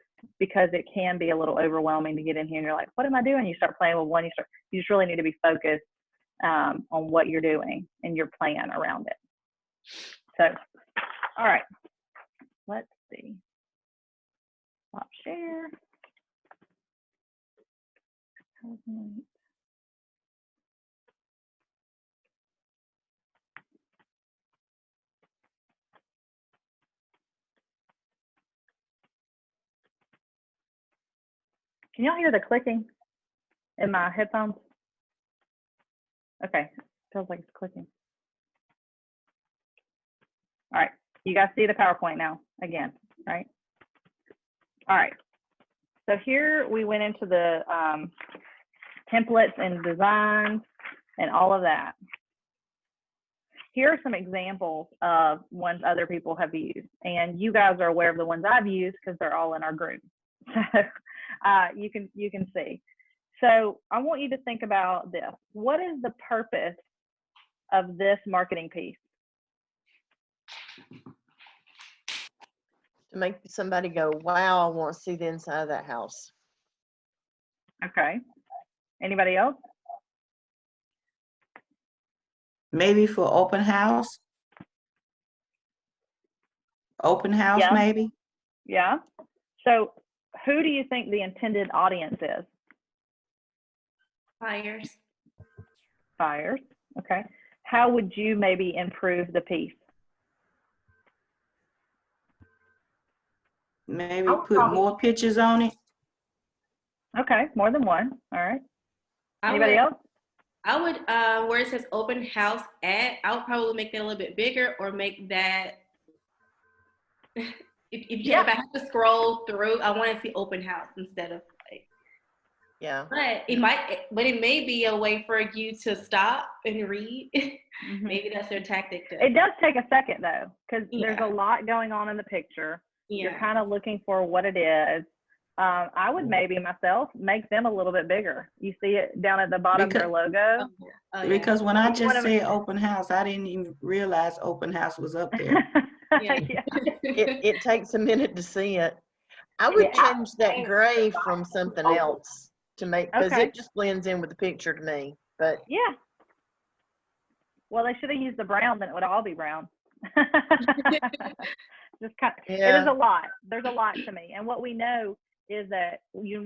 because it can be a little overwhelming to get in here and you're like, what am I doing? You start playing with one, you just really need to be focused on what you're doing and your plan around it. So, all right, let's see. Stop share. Can y'all hear the clicking in my headphones? Okay, feels like it's clicking. All right, you guys see the PowerPoint now again, right? All right, so here we went into the templates and designs and all of that. Here are some examples of ones other people have used, and you guys are aware of the ones I've used because they're all in our group. So you can see. So I want you to think about this. What is the purpose of this marketing piece? To make somebody go, wow, I want to see the inside of that house. Okay. Anybody else? Maybe for open house. Open house, Yeah. maybe. Yeah. So who do you think the intended audience is? Buyers. Buyers. Okay. How would you maybe improve the piece? Maybe put more pictures on it. Okay, more than one. All right. Anybody else? I would, where it says open house at, I would probably make that a little bit bigger, or make that, if I have to scroll through, I want to see open house instead of like. Yeah. But it may be a way for you to stop and read. Mm-hmm. Maybe that's their tactic. It does take a second though, because there's a lot going on in the picture. Yeah. You're kind of looking for what it is. I would maybe myself make them a little bit bigger. You see it down at the bottom of their logo? Because when I just said open house, I didn't even realize open house was up there. Yeah. It takes a minute to see it. I would change that gray from something else to make, because it just blends in with the picture to me. But yeah. Well, they should have used the brown, then it would all be brown. Just kind of, it is a lot. There's a lot to me. And what we know is that you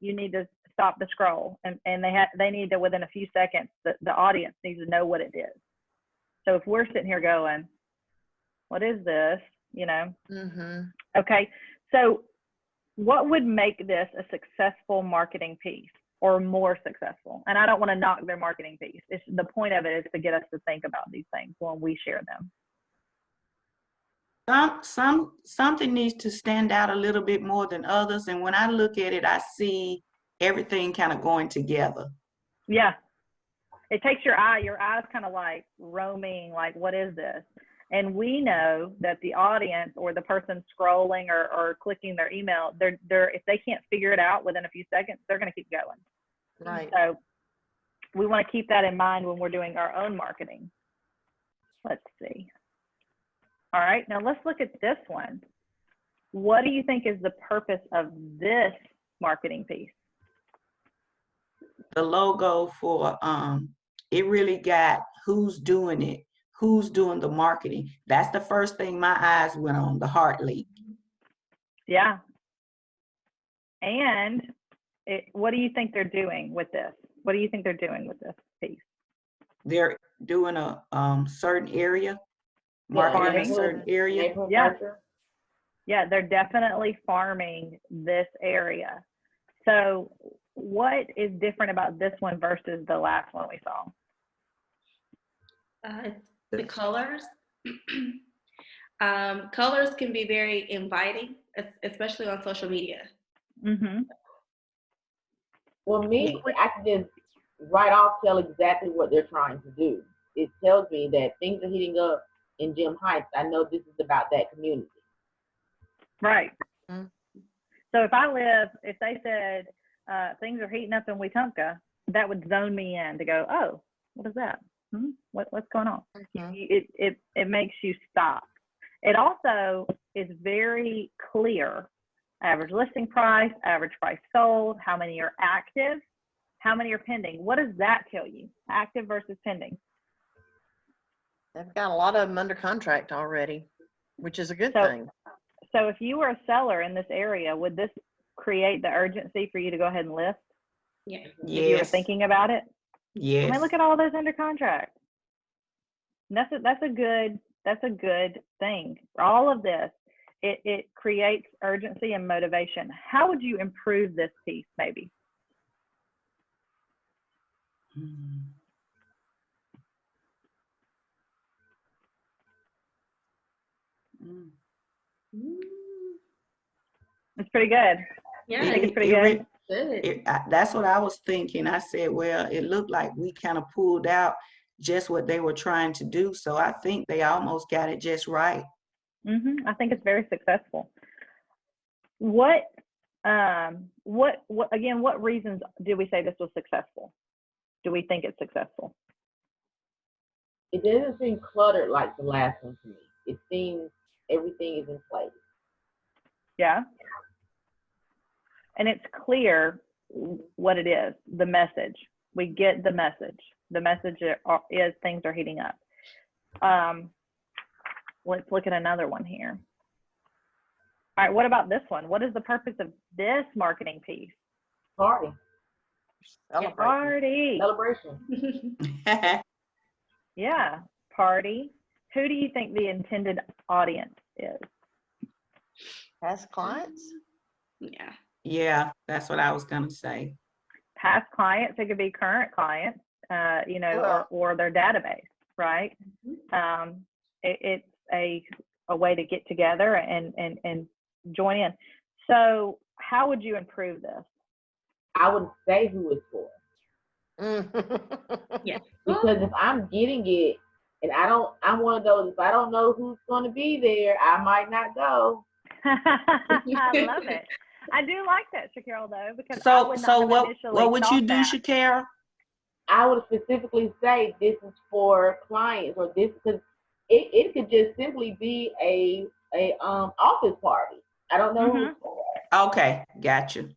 need to stop the scroll, and they need to, within a few seconds, the audience needs to know what it is. So if we're sitting here going, what is this? Mm-hmm. Okay. So what would make this a successful marketing piece or more successful? And I don't want to knock their marketing piece. The point of it is to get us to think about these things when we share them. Something needs to stand out a little bit more than others, and when I look at it, I see everything kind of going together. Yeah, it takes your eyes kind of like roaming, like, what is this? And we know that the audience or the person scrolling or clicking their email, they're if they can't figure it out within a few seconds, they're going to keep going. Right. So we want to keep that in mind when we're doing our own marketing. Let's see. All right, now let's look at this one. What do you think is the purpose of this marketing piece? The logo for, it really got who's doing it, who's doing the marketing. That's the first thing my eyes went on, the heart leak. Yeah. And what do you think they're doing with this? What do you think they're doing with this piece? They're doing a certain area, Yeah, marketing a Farming. certain area. neighborhood Yeah. nurture. Yeah, they're definitely farming this area. So what is different about this one versus the last one we saw? The colors. Colors can be very inviting, especially on social media. Mm-hmm. Well, me, I can just right off tell exactly what they're trying to do. It tells me that things are heating up in Gem Heights. I know this is about that community. Right. Mhm. So if they said things are heating up in Wetumpka, that would zone me in to go, oh, what is that? What's going on? Mhm. It makes you stop. It also is very clear. Average listing price, average price sold, how many are active, how many are pending. What does that tell you? Active versus pending. They've got a lot of them under contract already, which is a good thing. So if you were a seller in this area, would this create the urgency for you to go ahead and list? Yeah. If you were Yes, thinking about it? I yes. mean, look at all those under contract. And that's a good thing. All of this, it creates urgency and motivation. How would you improve this piece, maybe? Mm. Mm. It's pretty good. Yeah, I think it's pretty It good. good. That's what I was thinking. I said, well, it looked like we kind of pulled out just what they were trying to do. So I think they almost got it just right. I think it's very successful. What again, what reasons do we say this was successful? Do we think it's successful? It doesn't seem cluttered like the last one to me. It seems everything is in place. Yeah. And it's clear what it is, the message. We get the message. The message is things are heating up. Let's look at another one here. All right, what about this one? What is the purpose of this marketing piece? Party. Celebrate. Celebration. Yeah, party. Who do you think the intended audience is? Past clients. Yeah. Yeah, that's what I was gonna say. Past clients, it could be current clients, or their database, right? It's a way to get together and join in. So how would you improve this? I would say who it's for. Yeah. Because if I'm getting it and I'm one of those, if I don't know who's going to be there, I might not go. I love it. I do like that, Shakira, though, because I So would not have what initially would you thought do, that. Shakira? I would specifically say this is for clients, or this, because it could just simply be a office party. I don't know who it's for. Okay, gotcha.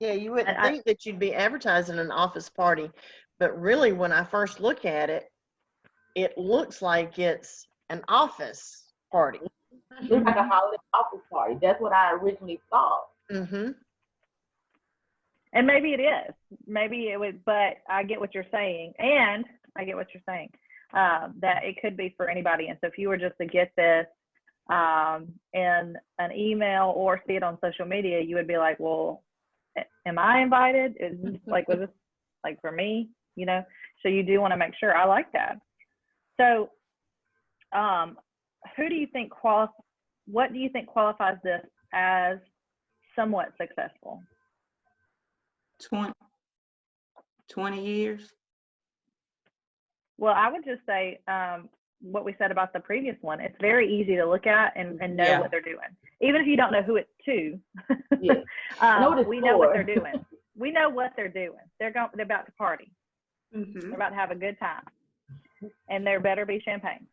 Yeah, you wouldn't think that you'd be advertising an office party, but really, when I first look at it, it looks like it's an office party. Looks like a holiday office party. That's what I originally thought. Mm-hmm. And maybe it is. Maybe it would, but I get what you're saying. And I get what you're saying, that it could be for anybody. And so if you were just to get this in an email or see it on social media, you would be like, well, am I invited? Is this was this like for me? So you do want to make sure. I like that. So who do you think what do you think qualifies this as somewhat successful? 20 years. Well, I would just say what we said about the previous one. It's very easy to look at and know what they're doing. Even if you don't know who it's to, Yeah. we know what they're doing. We know what they're doing. They're about to party. They're about to have a good time. And there better be champagne.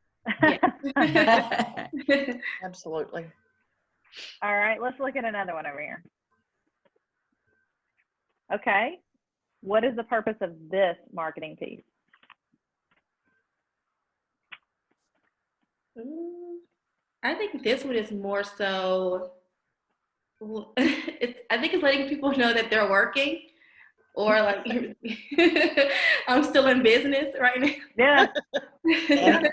Absolutely. All right, let's look at another one over here. Okay, what is the purpose of this marketing piece? I think this one is more so. I think it's letting people know that they're working, or like I'm still in business right now. Yeah.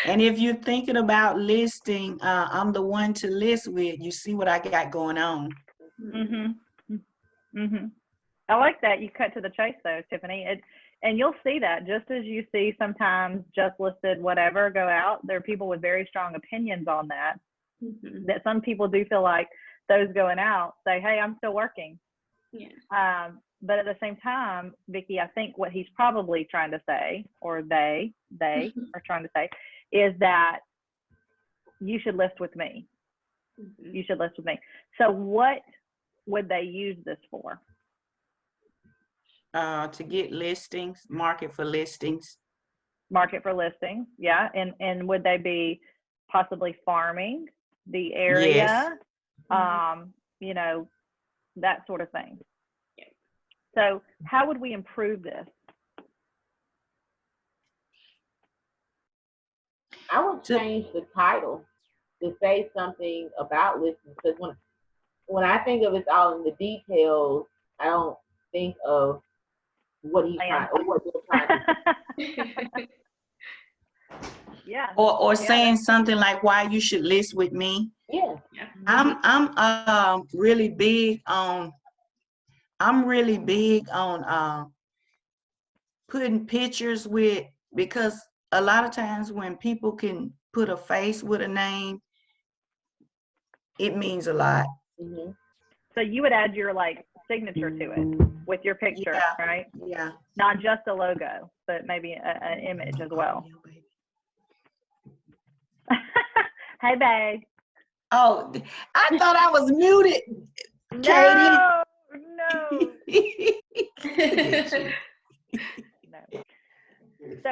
And if you're thinking about listing, I'm the one to list with. You see what I got going on. I like that. You cut to the chase though, Tiffany. And you'll see that just as you see sometimes just listed whatever go out, there are people with very strong opinions on that. That some people do feel like those going out say, hey, I'm still working. Yeah. But at the same time, Vicki, I think what he's probably trying to say, or they are trying to say, is that you should list with me. You should list with me. So what would they use this for? To get listings, market for listings. Market for listings, yeah. And would they be possibly farming the area? Yes. You know, that sort of thing. So how would we improve this? I would change the title to say something about listings, because when I think of it's all in the details, I don't think of what he's trying or what they're trying to do. Yeah. Or saying something like why you should list with me. Yeah. I'm really big on putting pictures with, because a lot of times when people can put a face with a name, it means a lot. Mm-hmm. So you would add your like signature to it with your picture, Yeah. right? Yeah. Not just a logo, but maybe an image as well. Hey, babe. Oh, I thought I was muted, Katie. No. No. So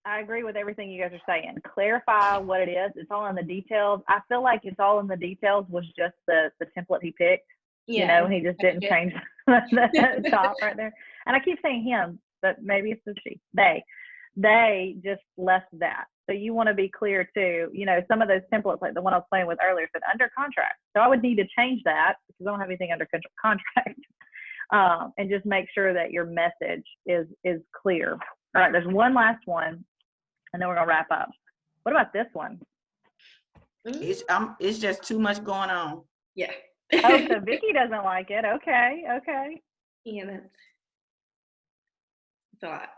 I agree with everything you guys are saying. Clarify what it is. It's all in the details. I feel like it's all in the details was just the template he picked. You know, he just didn't change the top right there. And I keep saying him, but maybe it's the she. They just left that. So you want to be clear too. You know, some of those templates, like the one I was playing with earlier, said under contract. So I would need to change that because I don't have anything under contract. And just make sure that your message is clear. All right, there's one last one, and then we're gonna wrap up. What about this one? It's just too much going on. Yeah. Oh, so Vicki doesn't like it. Okay. Yeah, that's a lot.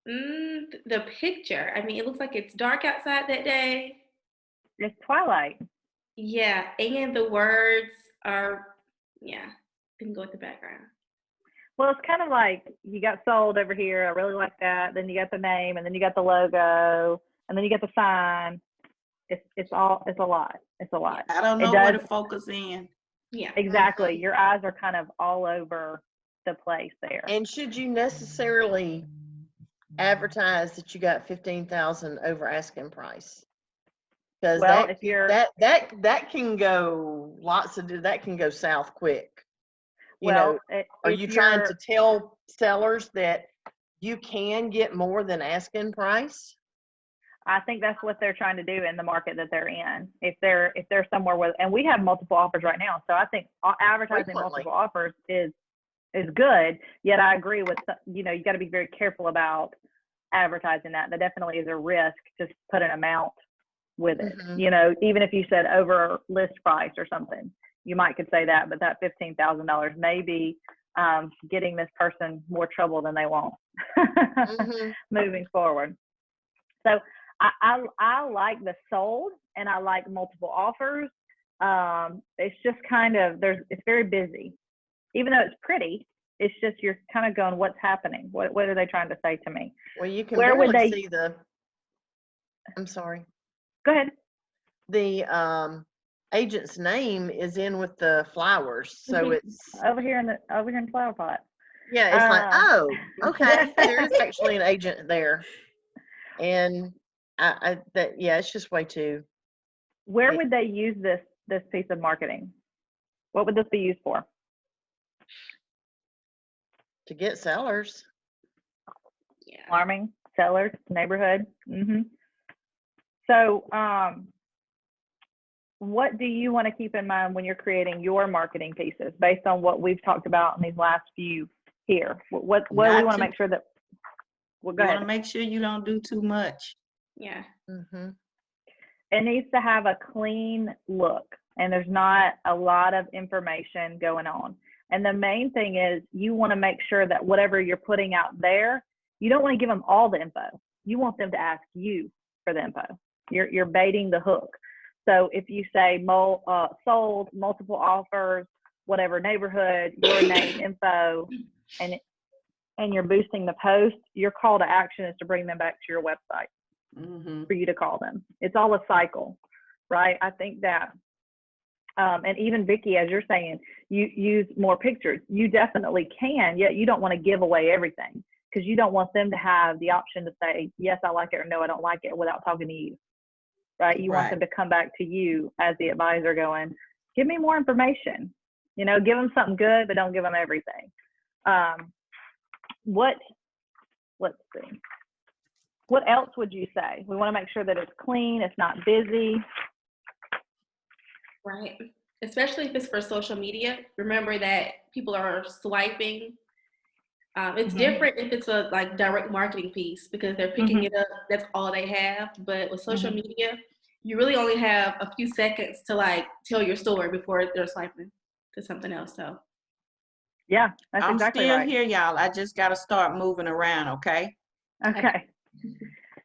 The picture. I mean, it looks like it's dark outside that day. It's twilight. Yeah, and the words are, didn't go with the background. Well, it's kind of like you got sold over here. I really like that. Then you got the name, and then you got the logo, and then you got the sign. It's a lot. It's a lot. I don't know where to focus in. Yeah. Exactly. Your eyes are kind of all over the place there. And should you necessarily advertise that you got 15,000 over asking price? Because that can go that can go south quick. Are you trying to tell sellers that you can get more than asking price? I think that's what they're trying to do in the market that they're in. If they're somewhere where, and we have multiple offers right now, so I think advertising multiple offers is good. Yet I agree with you got to be very careful about advertising that. There definitely is a risk to put an amount with it. Mm-hmm. Even if you said over list price or something, you could say that, but that $15,000 may be getting this person more trouble than they want moving forward. So I like the sold, and I like multiple offers. It's just kind of it's very busy, even though it's pretty. It's just you're kind of going, what's happening? What are they trying to say to me? Well, you can barely see the. I'm sorry. Go ahead. The agent's name is in with the flowers, so it's over here in the flower pot. Yeah, it's like, oh, okay, there's actually an agent there, and it's just way too. Where would they use this piece of marketing? What would this be used for? To get sellers. Yeah. Farming, sellers, neighborhood. Mm-hmm. So, what do you want to keep in mind when you're creating your marketing pieces based on what we've talked about in these last few here? What do we want to make sure that, well, go You ahead. want to make sure you don't do too much. Yeah. Mm-hmm. It needs to have a clean look, and there's not a lot of information going on. And the main thing is you want to make sure that whatever you're putting out there, you don't want to give them all the info. You want them to ask you for the info. You're baiting the hook. So if you say sold, multiple offers, whatever neighborhood, your name, info, and you're boosting the post, your call to action is to bring them back to your website for you to call them. It's all a cycle, right? I think that, and even Vicki, as you're saying, you use more pictures. You definitely can, yet you don't want to give away everything because you don't want them to have the option to say, yes, I like it, or no, I don't like it, without talking to you, right? You want them to come back to you as the advisor going, give me more information. You know, give them something good, but don't give them everything. Let's see. What else would you say? We want to make sure that it's clean, it's not busy. Right. Especially if it's for social media. Remember that people are swiping. It's different if it's a like direct marketing piece because they're picking it up. That's all they have. But with social media, you really only have a few seconds to like tell your story before they're swiping to something else. So yeah, that's I'm exactly still right. here, y'all. I just got to start moving around, okay? Okay.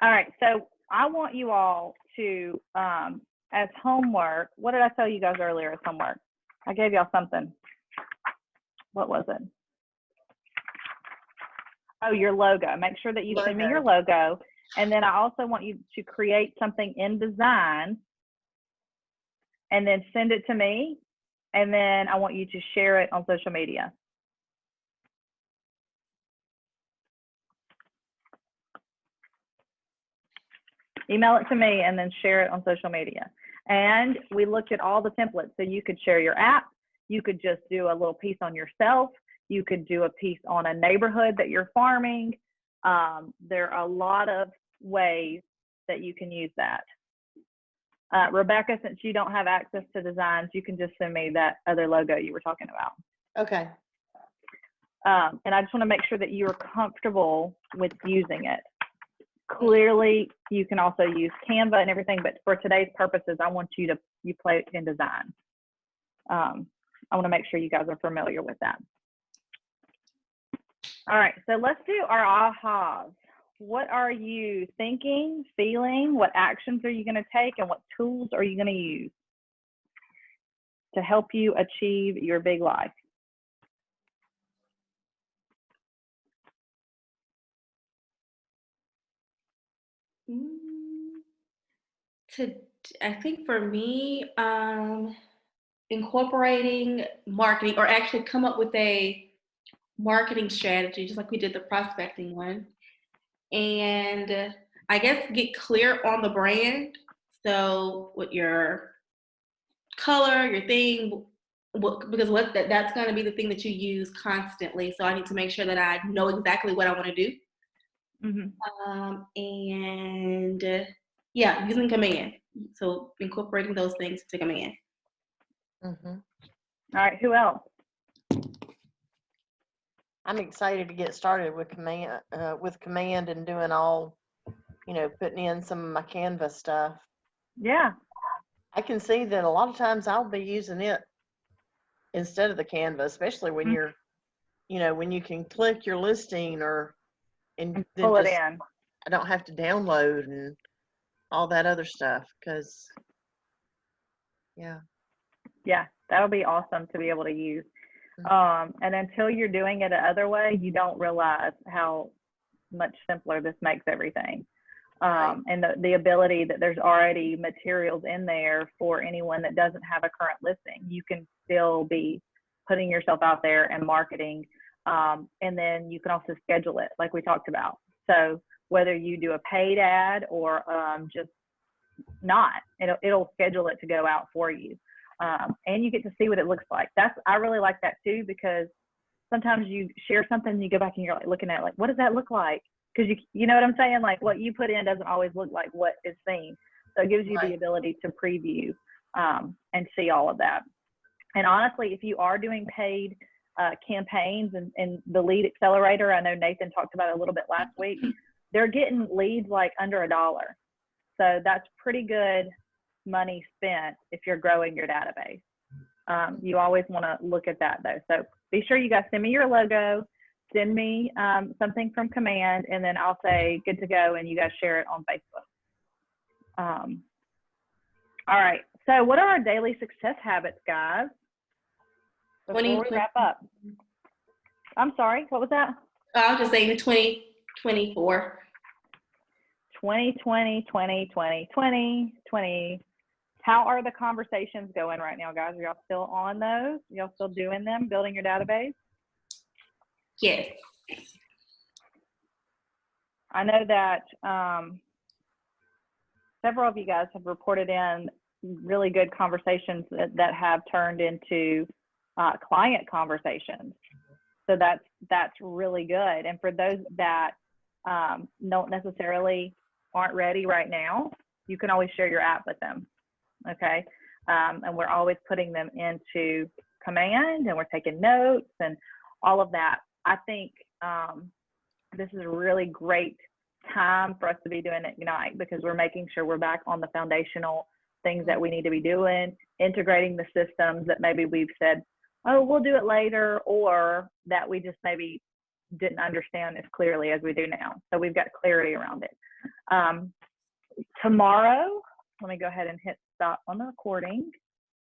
All right. So I want you all to, as homework, what did I tell you guys earlier as homework? I gave y'all something. What was it? Oh, your logo. Make sure that you send me your logo. And then I also want you to create something in design and then send it to me. And then I want you to share it on social media. Email it to me and then share it on social media. And we looked at all the templates. So you could share your app. You could just do a little piece on yourself. You could do a piece on a neighborhood that you're farming. There are a lot of ways that you can use that. Rebecca, since you don't have access to designs, you can just send me that other logo you were talking about. Okay. And I just want to make sure that you're comfortable with using it. Clearly, you can also use Canva and everything, but for today's purposes, I want you play it in design. I want to make sure you guys are familiar with that. All right, so let's do our ahas. What are you thinking, feeling? What actions are you going to take, and what tools are you going to use to help you achieve your big life? I think for me, incorporating marketing or actually come up with a marketing strategy, just like we did the prospecting one. And I guess get clear on the brand. So with your color, your thing, because that's going to be the thing that you use constantly. So I need to make sure that I know exactly what I want to do. Yeah, using command. So incorporating those things to command. All right, who else? I'm excited to get started with command and doing all, putting in some of my Canva stuff. Yeah. I can see that a lot of times I'll be using it instead of the Canva, especially when you're, when you can click your listing and pull it in. I don't have to download and all that other stuff because, yeah, that'll be awesome to be able to use. And until you're doing it another way, you don't realize how much simpler this makes everything. And the ability that there's already materials in there for anyone that doesn't have a current listing. You can still be putting yourself out there and marketing. And then you can also schedule it like we talked about. So whether you do a paid ad or just not, it'll schedule it to go out for you. And you get to see what it looks like. I really like that too, because sometimes you share something and you go back and you're like looking at it like, what does that look like? Because you know what I'm saying? Like what you put in doesn't always look like what is seen. So it gives you the Right. ability to preview and see all of that. And honestly, if you are doing paid campaigns and the lead accelerator, I know Nathan talked about it a little bit last week, they're getting leads like under $1. So that's pretty good money spent if you're growing your database. You always want to look at that though. So be sure you guys send me your logo, send me something from Command, and then I'll say good to go, and you guys share it on Facebook. All right. So what are our daily success habits, guys? Before we wrap up. I'm sorry, what was that? I was just saying the 2024. 2020, 2020, 2020. How are the conversations going right now, guys? Are y'all still on those? Y'all still doing them, building your database? Yes. I know that several of you guys have reported in really good conversations that have turned into client conversations. So that's really good. And for those that don't necessarily aren't ready right now, you can always share your app with them. Okay. And we're always putting them into Command, and we're taking notes and all of that. I think this is a really great time for us to be doing Ignite, because we're making sure we're back on the foundational things that we need to be doing, integrating the systems that maybe we've said, oh, we'll do it later, or that we just maybe didn't understand as clearly as we do now. So we've got clarity around it. Tomorrow, let me go ahead and hit stop on the recording.